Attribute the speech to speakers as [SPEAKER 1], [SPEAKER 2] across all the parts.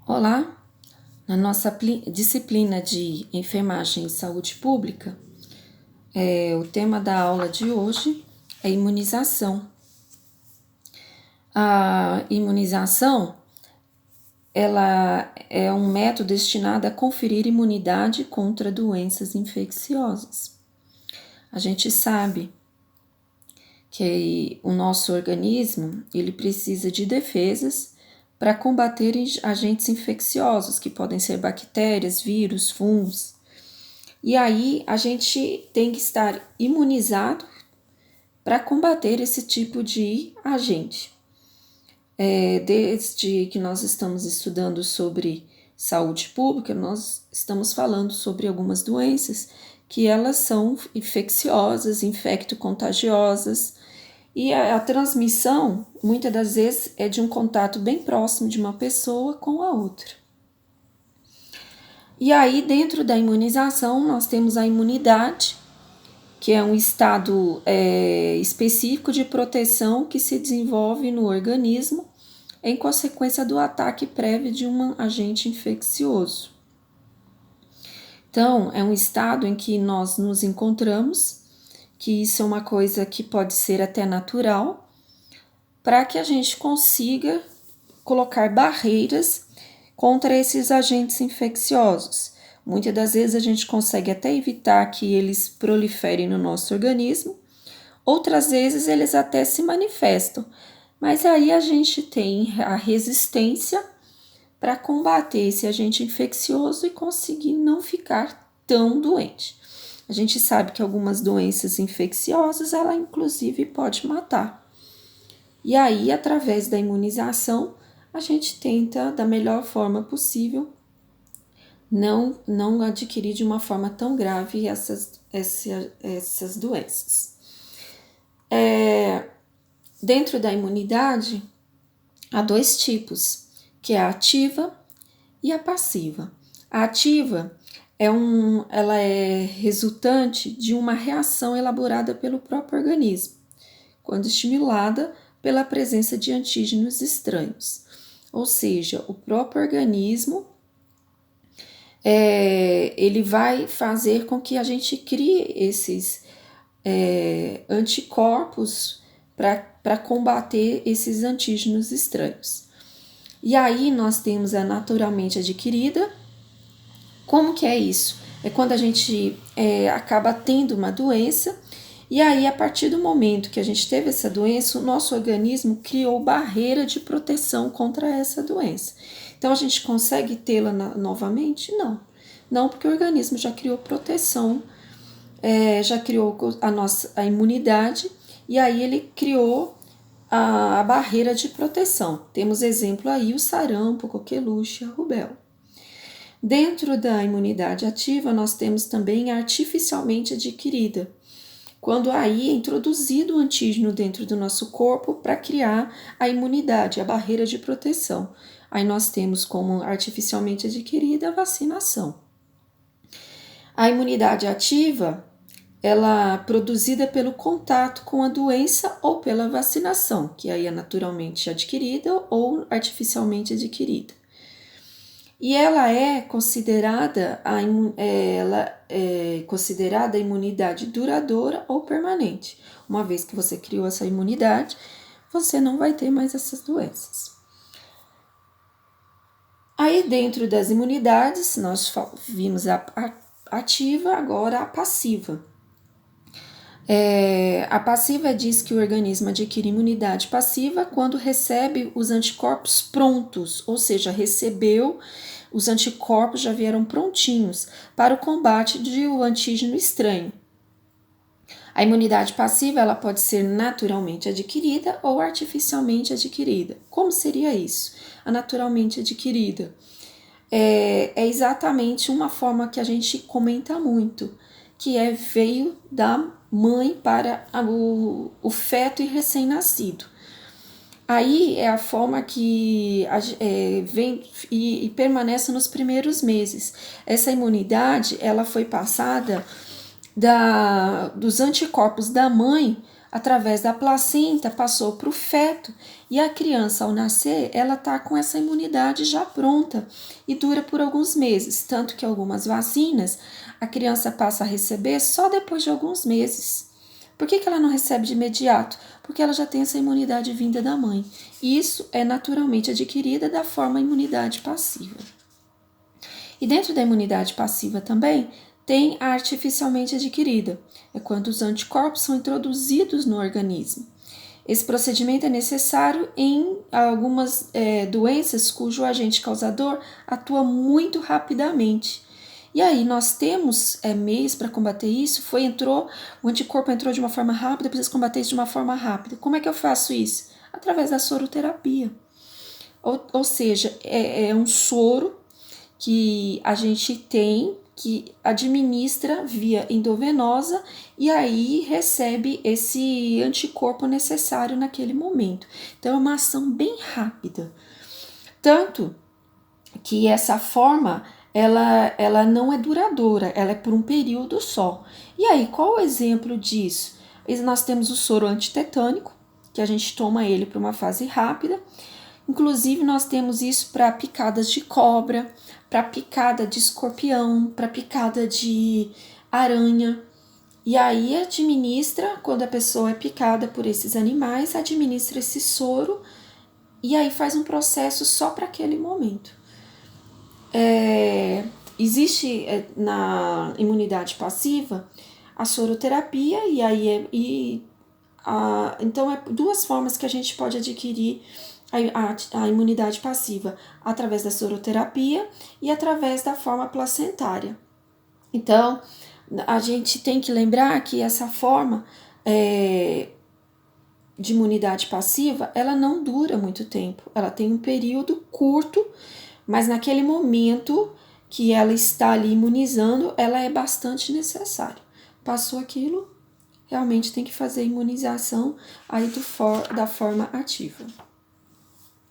[SPEAKER 1] Olá! Na nossa disciplina de Enfermagem e Saúde Pública, o tema da aula de hoje é imunização. A imunização, ela é um método destinado a conferir imunidade contra doenças infecciosas. A gente sabe que o nosso organismo, ele precisa de defesas para combater agentes infecciosos, que podem ser bactérias, vírus, fungos. E aí a gente tem que estar imunizado para combater esse tipo de agente. Desde que nós estamos estudando sobre saúde pública, nós estamos falando sobre algumas doenças que elas são infecciosas, infecto-contagiosas, e a transmissão, muitas das vezes, é de um contato bem próximo de uma pessoa com a outra. E aí, dentro da imunização, nós temos a imunidade, que é um estado específico de proteção que se desenvolve no organismo em consequência do ataque prévio de um agente infeccioso. Então, é um estado em que nós nos encontramos, que isso é uma coisa que pode ser até natural, para que a gente consiga colocar barreiras contra esses agentes infecciosos. Muitas das vezes a gente consegue até evitar que eles proliferem no nosso organismo, outras vezes eles até se manifestam, mas aí a gente tem a resistência para combater esse agente infeccioso e conseguir não ficar tão doente. A gente sabe que algumas doenças infecciosas, ela inclusive pode matar. E aí, através da imunização, a gente tenta, da melhor forma possível, não adquirir de uma forma tão grave essas doenças. Dentro da imunidade, há dois tipos, que é a ativa e a passiva. A ativa ela é resultante de uma reação elaborada pelo próprio organismo, quando estimulada pela presença de antígenos estranhos. Ou seja, o próprio organismo ele vai fazer com que a gente crie esses anticorpos para combater esses antígenos estranhos. E aí nós temos a naturalmente adquirida. Como que é isso? É quando a gente acaba tendo uma doença, e aí a partir do momento que a gente teve essa doença, o nosso organismo criou barreira de proteção contra essa doença. Então a gente consegue tê-la novamente? Não, porque o organismo já criou proteção, já criou a imunidade, e aí ele criou a barreira de proteção. Temos exemplo aí o sarampo, coqueluche, a rubéola. Dentro da imunidade ativa, nós temos também a artificialmente adquirida, quando aí é introduzido o antígeno dentro do nosso corpo para criar a imunidade, a barreira de proteção. Aí nós temos como artificialmente adquirida a vacinação. A imunidade ativa, ela é produzida pelo contato com a doença ou pela vacinação, que aí é naturalmente adquirida ou artificialmente adquirida. E ela é considerada a imunidade duradoura ou permanente. Uma vez que você criou essa imunidade, você não vai ter mais essas doenças. Aí dentro das imunidades, nós vimos a ativa, agora a passiva. A passiva diz que o organismo adquire imunidade passiva quando recebe os anticorpos prontos, ou seja, recebeu os anticorpos, já vieram prontinhos para o combate de um antígeno estranho. A imunidade passiva ela pode ser naturalmente adquirida ou artificialmente adquirida. Como seria isso? A naturalmente adquirida é exatamente uma forma que a gente comenta muito, que veio da mãe para o feto e recém-nascido. Aí é a forma que vem e permanece nos primeiros meses. Essa imunidade ela foi passada dos anticorpos da mãe através da placenta, passou para o feto e a criança, ao nascer, ela está com essa imunidade já pronta e dura por alguns meses, tanto que algumas vacinas a criança passa a receber só depois de alguns meses. Por que ela não recebe de imediato? Porque ela já tem essa imunidade vinda da mãe. E isso é naturalmente adquirida da forma imunidade passiva. E dentro da imunidade passiva também tem a artificialmente adquirida. É quando os anticorpos são introduzidos no organismo. Esse procedimento é necessário em algumas doenças cujo agente causador atua muito rapidamente. E aí nós temos meios para combater isso. O anticorpo entrou de uma forma rápida, precisa combater isso de uma forma rápida. Como é que eu faço isso? Através da soroterapia. Ou seja, é um soro que a gente tem, que administra via endovenosa e aí recebe esse anticorpo necessário naquele momento. Então é uma ação bem rápida. Tanto que essa forma ela não é duradoura, ela é por um período só. E aí, qual o exemplo disso? Nós temos o soro antitetânico, que a gente toma ele para uma fase rápida. Inclusive, nós temos isso para picadas de cobra, para picada de escorpião, para picada de aranha. E aí administra, quando a pessoa é picada por esses animais, administra esse soro e aí faz um processo só para aquele momento. Existe na imunidade passiva a soroterapia então é duas formas que a gente pode adquirir a imunidade passiva, através da soroterapia e através da forma placentária. Então, a gente tem que lembrar que essa forma de imunidade passiva, ela não dura muito tempo, ela tem um período curto, mas naquele momento que ela está ali imunizando, ela é bastante necessária. Passou aquilo, realmente tem que fazer a imunização aí da forma ativa.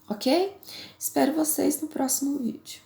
[SPEAKER 1] Ok? Espero vocês no próximo vídeo.